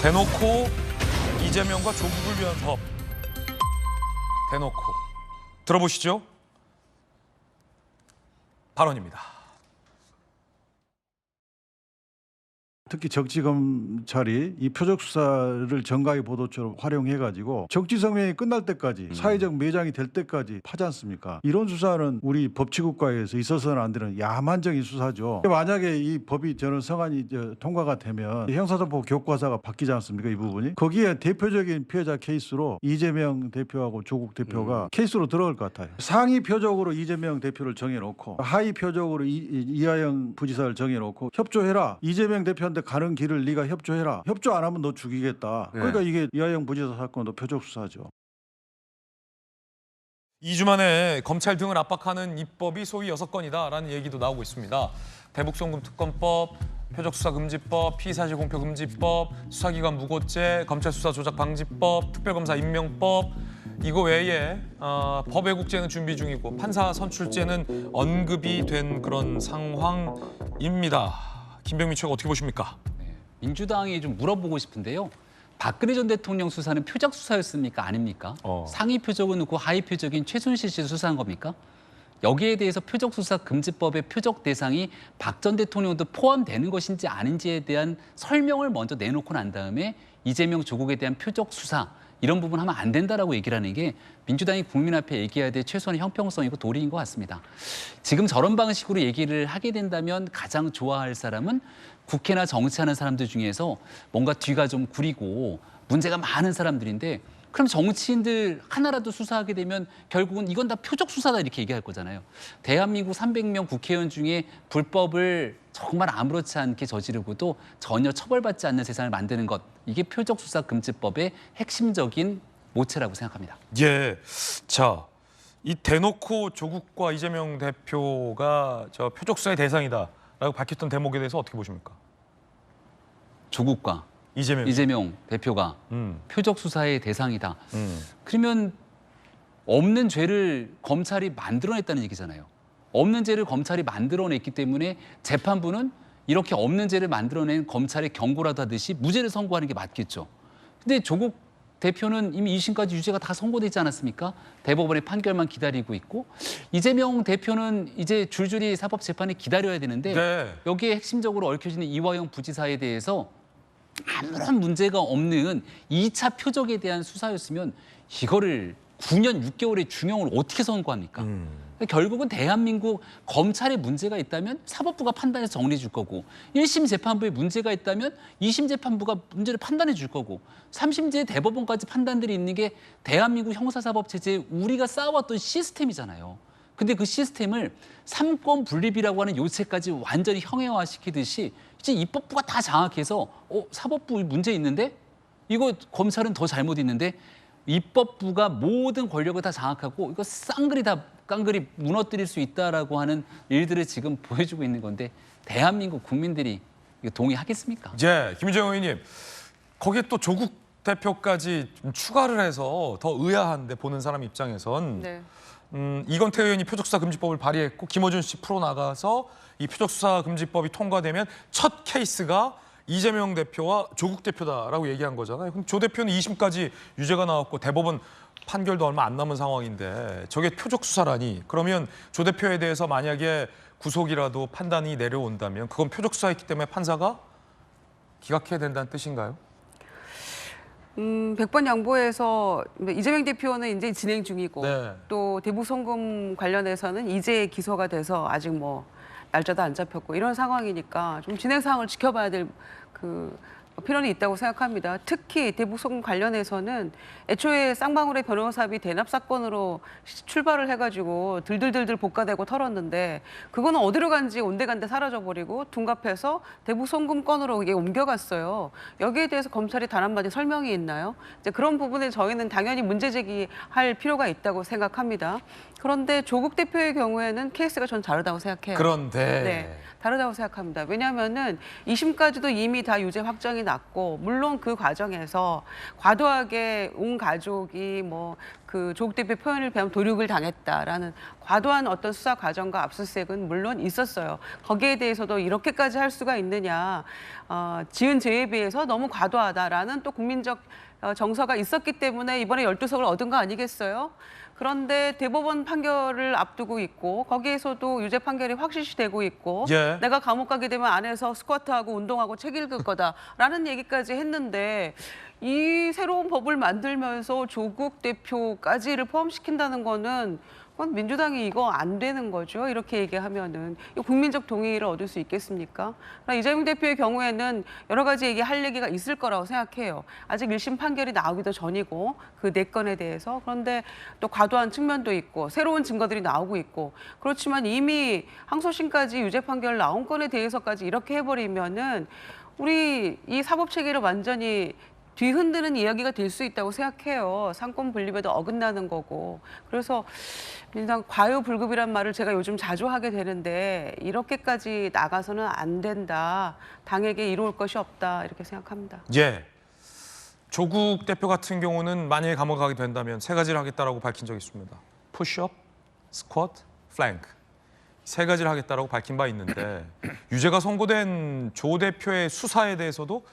대놓고 이재명과 조국을 위한 법. 대놓고. 들어보시죠. 발언입니다. 특히 적지검찰이 이 표적수사를 정가의 보도처럼 활용해가지고 적지성명이 끝날 때까지 사회적 매장이 될 때까지 파지 않습니까? 이런 수사는 우리 법치국가에서 있어서는 안 되는 야만적인 수사죠. 만약에 이 법이 저는 성안이 통과가 되면 형사사법 교과서가 바뀌지 않습니까? 이 부분이. 거기에 대표적인 피해자 케이스로 이재명 대표하고 조국 대표가 케이스로 들어갈 것 같아요. 상위 표적으로 이재명 대표를 정해놓고 하위 표적으로 이하영 부지사를 정해놓고 협조해라. 이재명 대표한테 가는 길을 네가 협조해라. 협조 안 하면 너 죽이겠다. 그러니까 이게 이하영 부지사 사건도 표적 수사죠. 2주 만에 검찰 등을 압박하는 입법이 소위 6건이다라는 얘기도 나오고 있습니다. 대북송금특검법, 표적수사금지법, 피의사실공표금지법, 수사기관 무고죄, 검찰수사조작방지법, 특별검사 임명법, 이거 외에 법 왜곡죄는 준비 중이고 판사 선출죄는 언급이 된 그런 상황입니다. 김병민 최고 어떻게 보십니까? 민주당이 좀 물어보고 싶은데요. 박근혜 전 대통령 수사는 표적 수사였습니까? 아닙니까? 상위 표적은 그 하위 표적인 최순실 씨 수사한 겁니까? 여기에 대해서 표적수사금지법의 표적 대상이 박 전 대통령도 포함되는 것인지 아닌지에 대한 설명을 먼저 내놓고 난 다음에 이재명 조국에 대한 표적 수사 이런 부분 하면 안 된다라고 얘기를 하는 게 민주당이 국민 앞에 얘기해야 될 최소한의 형평성이고 도리인 것 같습니다. 지금 저런 방식으로 얘기를 하게 된다면 가장 좋아할 사람은 국회나 정치하는 사람들 중에서 뭔가 뒤가 좀 구리고 문제가 많은 사람들인데 그럼 정치인들 하나라도 수사하게 되면 결국은 이건 다 표적 수사다 이렇게 얘기할 거잖아요. 대한민국 300명 국회의원 중에 불법을 정말 아무렇지 않게 저지르고도 전혀 처벌받지 않는 세상을 만드는 것. 이게 표적수사금지법의 핵심적인 모체라고 생각합니다. 예. 자, 이 대놓고 조국과 이재명 대표가 저 표적수사의 대상이다라고 밝혔던 대목에 대해서 어떻게 보십니까? 조국과 이재명 대표가 표적 수사의 대상이다. 그러면 없는 죄를 검찰이 만들어냈다는 얘기잖아요. 없는 죄를 검찰이 만들어냈기 때문에 재판부는 이렇게 없는 죄를 만들어낸 검찰의 경고라도 하듯이 무죄를 선고하는 게 맞겠죠. 근데 조국 대표는 이미 2심까지 유죄가 다 선고되지 않았습니까? 대법원의 판결만 기다리고 있고 이재명 대표는 이제 줄줄이 사법재판을 기다려야 되는데 여기에 핵심적으로 얽혀지는 이화영 부지사에 대해서 아무런 문제가 없는 2차 표적에 대한 수사였으면 이거를 9년 6개월의 중형을 어떻게 선고합니까? 결국은 대한민국 검찰에 문제가 있다면 사법부가 판단해서 정리해 줄 거고 1심 재판부에 문제가 있다면 2심 재판부가 문제를 판단해 줄 거고 3심제 대법원까지 판단들이 있는 게 대한민국 형사사법체제에 우리가 쌓아왔던 시스템이잖아요. 근데 그 시스템을 삼권 분립이라고 하는 요체까지 완전히 형해화시키듯이 이제 입법부가 다 장악해서 사법부 문제 있는데 이거 검찰은 더 잘못 있는데 입법부가 모든 권력을 다 장악하고 이거 깡그리 무너뜨릴 수 있다라고 하는 일들을 지금 보여주고 있는 건데 대한민국 국민들이 이거 동의하겠습니까? 예, 김정은 의원님. 거기에 또 조국 대표까지 좀 추가를 해서 더 의아한데 보는 사람 입장에선 네. 이건태 의원이 표적수사금지법을 발의했고 김어준 씨 풀어나가서 이 표적수사금지법이 통과되면 첫 케이스가 이재명 대표와 조국 대표다라고 얘기한 거잖아요. 그럼 조 대표는 2심까지 유죄가 나왔고 대법원 판결도 얼마 안 남은 상황인데 저게 표적수사라니 그러면 조 대표에 대해서 만약에 구속이라도 판단이 내려온다면 그건 표적수사였기 때문에 판사가 기각해야 된다는 뜻인가요? 100번 양보해서 이재명 대표는 이제 진행 중이고 또 대북송금 관련해서는 이제 기소가 돼서 아직 뭐 날짜도 안 잡혔고 이런 상황이니까 좀 진행 상황을 지켜봐야 될 필요는 있다고 생각합니다. 특히 대북송금 관련해서는 애초에 쌍방울의 변호사비 대납 사건으로 출발을 해가지고 들들들들 볶아대고 털었는데 그거는 어디로 간지 온데간데 사라져버리고 둔갑해서 대북송금 건으로 이게 옮겨갔어요. 여기에 대해서 검찰이 단 한마디 설명이 있나요? 이제 그런 부분에 저희는 당연히 문제 제기할 필요가 있다고 생각합니다. 그런데 조국 대표의 경우에는 케이스가 전 다르다고 생각해요. 그런데 네, 다르다고 생각합니다. 왜냐하면은 2심까지도 이미 다 유죄 확정이 났고 물론 그 과정에서 과도하게 온 가족이 뭐 그 조국 대표 표현을 배우면 도륙을 당했다라는 과도한 어떤 수사 과정과 압수수색은 물론 있었어요. 거기에 대해서도 이렇게까지 할 수가 있느냐, 지은 죄에 비해서 너무 과도하다라는 또 국민적 정서가 있었기 때문에 이번에 12석을 얻은 거 아니겠어요? 그런데 대법원 판결을 앞두고 있고 거기에서도 유죄 판결이 확실시되고 있고 예. 내가 감옥 가게 되면 안에서 스쿼트하고 운동하고 책 읽을 거다라는 얘기까지 했는데 이 새로운 법을 만들면서 조국 대표까지를 포함시킨다는 거는 그건 민주당이 이거 안 되는 거죠. 이렇게 얘기하면은 국민적 동의를 얻을 수 있겠습니까? 이재명 대표의 경우에는 여러 가지 할 얘기가 있을 거라고 생각해요. 아직 1심 판결이 나오기도 전이고 그 4건에 대해서. 그런데 또 과도한 측면도 있고 새로운 증거들이 나오고 있고 그렇지만 이미 항소심까지 유죄 판결 나온 건에 대해서까지 이렇게 해버리면은 우리 이 사법 체계를 완전히 뒤흔드는 이야기가 될 수 있다고 생각해요. 상권 분립에도 어긋나는 거고. 그래서 민주당 과유불급이란 말을 제가 요즘 자주 하게 되는데 이렇게까지 나가서는 안 된다. 당에게 이로울 것이 없다. 이렇게 생각합니다. 예. 조국 대표 같은 경우는 만약에 감옥 가게 된다면 3가지를 하겠다라고 밝힌 적이 있습니다. 푸시업, 스쿼트, 플랭크. 3가지를 하겠다라고 밝힌 바 있는데 유죄가 선고된 조 대표의 수사에 대해서도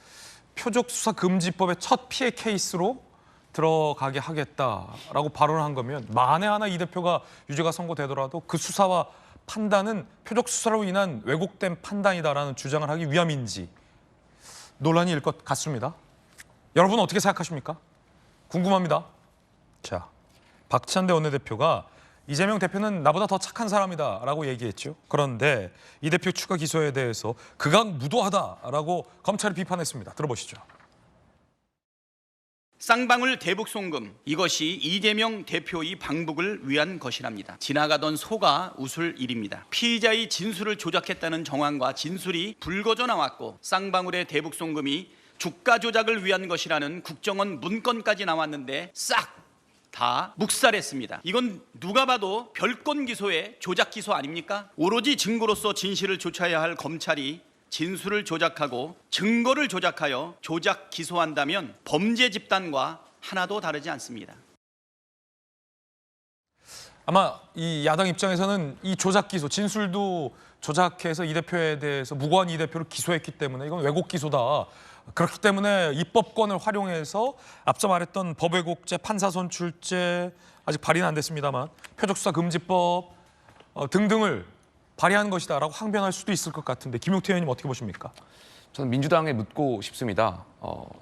표적수사금지법의 첫 피해 케이스로 들어가게 하겠다라고 발언을 한 거면 만에 하나 이 대표가 유죄가 선고되더라도 그 수사와 판단은 표적수사로 인한 왜곡된 판단이다라는 주장을 하기 위함인지 논란이 일 것 같습니다. 여러분 어떻게 생각하십니까? 궁금합니다. 자, 박찬대 원내대표가 이재명 대표는 나보다 더 착한 사람이다라고 얘기했죠. 그런데 이 대표 추가 기소에 대해서 극악무도하다라고 검찰이 비판했습니다. 들어보시죠. 쌍방울 대북 송금, 이것이 이재명 대표의 방북을 위한 것이랍니다. 지나가던 소가 웃을 일입니다. 피의자의 진술을 조작했다는 정황과 진술이 불거져 나왔고 쌍방울의 대북 송금이 주가 조작을 위한 것이라는 국정원 문건까지 나왔는데 싹 다 묵살했습니다. 이건 누가 봐도 별건 기소의 조작 기소 아닙니까? 오로지 증거로서 진실을 조사해야 할 검찰이 진술을 조작하고 증거를 조작하여 조작 기소한다면 범죄 집단과 하나도 다르지 않습니다. 아마 이 야당 입장에서는 이 조작 기소, 진술도 조작해서 이 대표에 대해서 무고한 이 대표를 기소했기 때문에 이건 왜곡 기소다. 그렇기 때문에 입법권을 활용해서 앞서 말했던 법왜곡죄, 판사선출죄 아직 발의는 안 됐습니다만 표적수사금지법 등등을 발의한 것이다라고 항변할 수도 있을 것 같은데 김용태 의원님 어떻게 보십니까? 저는 민주당에 묻고 싶습니다.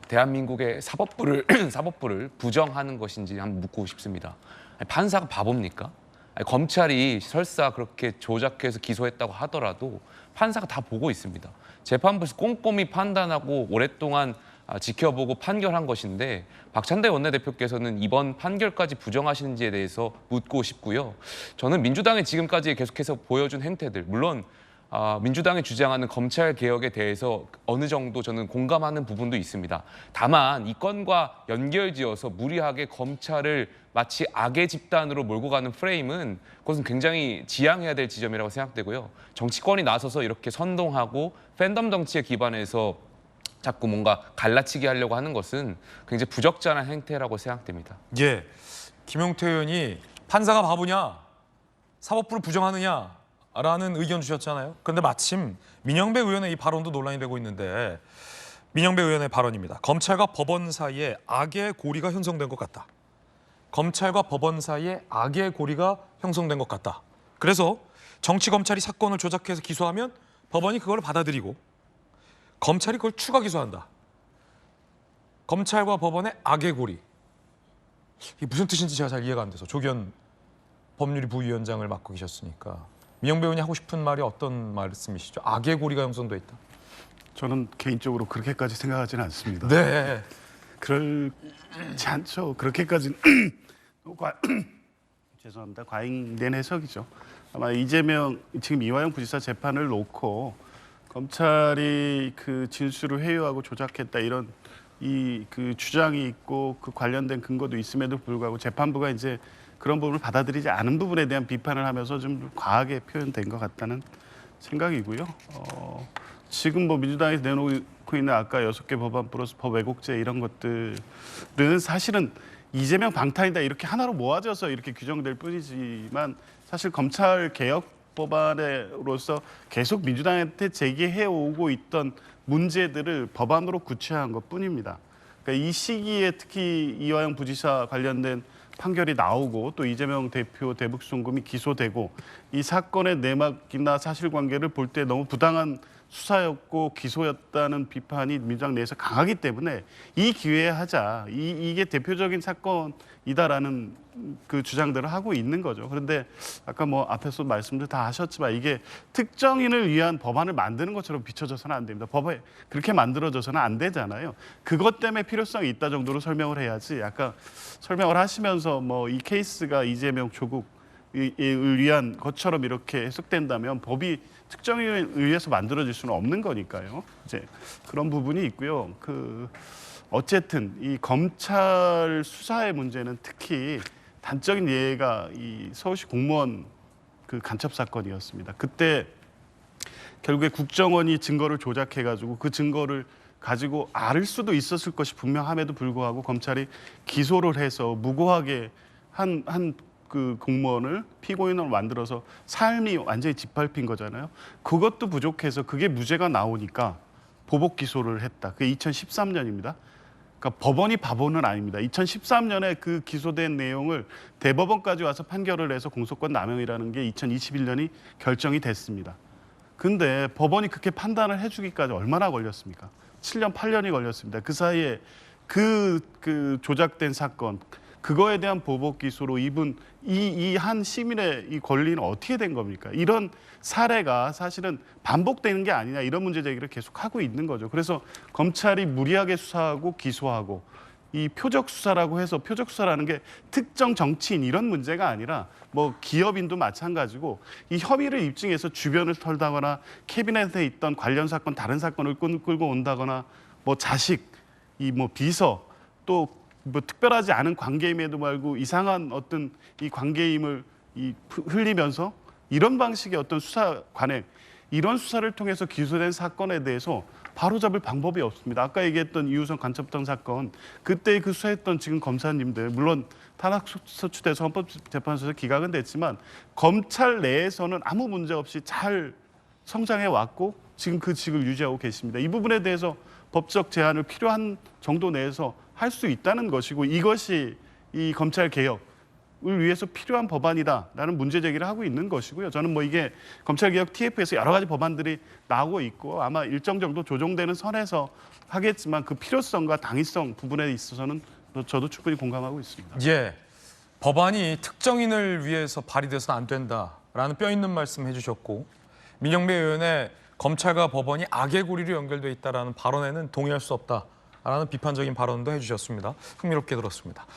대한민국의 사법부를 부정하는 것인지 한번 묻고 싶습니다. 아니, 판사가 바보입니까? 아니, 검찰이 설사 그렇게 조작해서 기소했다고 하더라도 판사가 다 보고 있습니다. 재판부에서 꼼꼼히 판단하고 오랫동안 지켜보고 판결한 것인데 박찬대 원내대표께서는 이번 판결까지 부정하시는지에 대해서 묻고 싶고요. 저는 민주당이 지금까지 계속해서 보여준 행태들, 물론 민주당이 주장하는 검찰 개혁에 대해서 어느 정도 저는 공감하는 부분도 있습니다. 다만 이 건과 연결지어서 무리하게 검찰을 마치 악의 집단으로 몰고 가는 프레임은 그것은 굉장히 지양해야 될 지점이라고 생각되고요. 정치권이 나서서 이렇게 선동하고 팬덤 정치에 기반해서 자꾸 뭔가 갈라치기 하려고 하는 것은 굉장히 부적절한 행태라고 생각됩니다. 예, 김용태 의원이 판사가 바보냐, 사법부를 부정하느냐 라는 의견 주셨잖아요. 그런데 마침 민영배 의원의 이 발언도 논란이 되고 있는데 민영배 의원의 발언입니다. 검찰과 법원 사이에 악의 고리가 형성된 것 같다. 검찰과 법원 사이에 악의 고리가 형성된 것 같다. 그래서 정치 검찰이 사건을 조작해서 기소하면 법원이 그걸 받아들이고 검찰이 그걸 추가 기소한다. 검찰과 법원의 악의 고리. 이게 무슨 뜻인지 제가 잘 이해가 안 돼서 조기현 법률위 부위원장을 맡고 계셨으니까 민영배 의원이 하고 싶은 말이 어떤 말씀이시죠? 악의 고리가 형성돼 있다. 저는 개인적으로 그렇게까지 생각하지는 않습니다. 네. 그렇지 않죠. 그렇게까지는 죄송합니다. 과잉된 해석이죠. 아마 이재명 지금 이화영 부지사 재판을 놓고 검찰이 그 진술을 회유하고 조작했다 이런 그 주장이 있고 그 관련된 근거도 있음에도 불구하고 재판부가 이제 그런 부분을 받아들이지 않은 부분에 대한 비판을 하면서 좀 과하게 표현된 것 같다는 생각이고요. 지금 뭐 민주당이 내놓고 있는 아까 6개 법안 플러스 법 왜곡죄 이런 것들은 사실은 이재명 방탄이다 이렇게 하나로 모아져서 이렇게 규정될 뿐이지만 사실 검찰 개혁 법안으로서 계속 민주당한테 제기해 오고 있던 문제들을 법안으로 구체화한 것뿐입니다. 그러니까 이 시기에 특히 이화영 부지사 관련된 판결이 나오고 또 이재명 대표 대북송금이 기소되고 이 사건의 내막이나 사실관계를 볼 때 너무 부당한 수사였고 기소였다는 비판이 민주당 내에서 강하기 때문에 이 기회에 하자. 이게 대표적인 사건이다라는 그 주장들을 하고 있는 거죠. 그런데 아까 뭐 앞에서 말씀도 다 하셨지만 이게 특정인을 위한 법안을 만드는 것처럼 비춰져서는 안 됩니다. 법에 그렇게 만들어져서는 안 되잖아요. 그것 때문에 필요성이 있다 정도로 설명을 해야지. 아까 설명을 하시면서 뭐 이 케이스가 이재명 조국을 위한 것처럼 이렇게 해석된다면 법이 특정인에 의해서 만들어질 수는 없는 거니까요. 이제 그런 부분이 있고요. 어쨌든 이 검찰 수사의 문제는 특히 단적인 예가 이 서울시 공무원 그 간첩 사건이었습니다. 그때 결국에 국정원이 증거를 조작해가지고 그 증거를 가지고 알 수도 있었을 것이 분명함에도 불구하고 검찰이 기소를 해서 무고하게 한 그 공무원을 피고인으로 만들어서 삶이 완전히 짓밟힌 거잖아요. 그것도 부족해서 그게 무죄가 나오니까 보복 기소를 했다. 그게 2013년입니다. 그러니까 법원이 바보는 아닙니다. 2013년에 그 기소된 내용을 대법원까지 와서 판결을 해서 공소권 남용이라는 게 2021년이 결정이 됐습니다. 근데 법원이 그렇게 판단을 해주기까지 얼마나 걸렸습니까? 7년, 8년이 걸렸습니다. 그 사이에 그 조작된 사건, 그거에 대한 보복 기소로 이분 이 한 시민의 이 권리는 어떻게 된 겁니까? 이런 사례가 사실은 반복되는 게 아니냐 이런 문제 제기를 계속하고 있는 거죠. 그래서 검찰이 무리하게 수사하고 기소하고 이 표적 수사라고 해서 표적 수사라는 게 특정 정치인 이런 문제가 아니라 뭐 기업인도 마찬가지고 이 혐의를 입증해서 주변을 털다거나 캐비넷에 있던 관련 사건 다른 사건을 끌고 온다거나 뭐 자식 이 뭐 비서 또 뭐 특별하지 않은 관계임에도 말고 이상한 어떤 이 관계임을 흘리면서 이런 방식의 어떤 수사 관행 이런 수사를 통해서 기소된 사건에 대해서 바로잡을 방법이 없습니다. 아까 얘기했던 이우성 간첩단 사건 그때 그 수사했던 지금 검사님들 물론 탄핵 소추돼서 헌법재판소에서 기각은 됐지만 검찰 내에서는 아무 문제 없이 잘 성장해 왔고 지금 그 직을 유지하고 계십니다. 이 부분에 대해서 법적 제한을 필요한 정도 내에서 할 수 있다는 것이고 이것이 이 검찰 개혁을 위해서 필요한 법안이다라는 문제 제기를 하고 있는 것이고요. 저는 뭐 이게 검찰 개혁 TF에서 여러 가지 법안들이 나오고 있고 아마 일정 정도 조정되는 선에서 하겠지만 그 필요성과 당위성 부분에 있어서는 저도 충분히 공감하고 있습니다. 예, 법안이 특정인을 위해서 발의돼서는 안 된다라는 뼈 있는 말씀 해주셨고 민영배 의원의 검찰과 법원이 악의 고리로 연결돼 있다라는 발언에는 동의할 수 없다라는 비판적인 발언도 해주셨습니다. 흥미롭게 들었습니다.